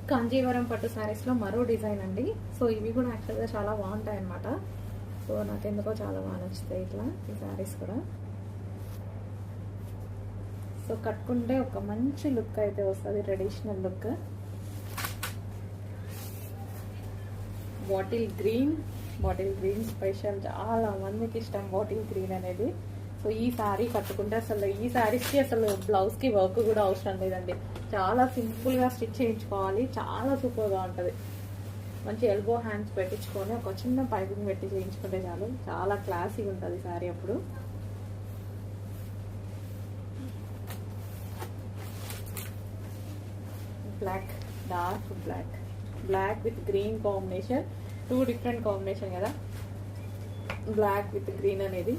కాంజీవరం పట్టు శారీస్లో మరో డిజైన్ అండి. సో ఇవి కూడా యాక్చువల్గా చాలా బాగుంటాయి అన్నమాట. సో నాకు ఎందుకో చాలా బాగా నచ్చుతాయి ఇట్లా ఈ శారీస్ కూడా. సో కట్టుకుంటే ఒక మంచి లుక్ అయితే వస్తుంది, traditional look. Bottle green special, చాలా మందికి ఇష్టం బాటిల్ గ్రీన్ అనేది. సో ఈ శారీ కట్టుకుంటే అసలు ఈ శారీస్కి అసలు బ్లౌజ్కి వర్క్ కూడా అవసరం లేదండి. చాలా సింపుల్గా స్టిచ్ చేయించుకోవాలి, చాలా సూపర్గా ఉంటుంది. మంచి ఎల్బో హ్యాండ్స్ పెట్టించుకొని ఒక చిన్న పైపింగ్ పెట్టి చేయించుకుంటే చాలు, చాలా క్లాసీగా ఉంటుంది శారీ. అప్పుడు black, dark black with green combination, 2 different combination కదా, బ్లాక్ విత్ గ్రీన్ అనేది.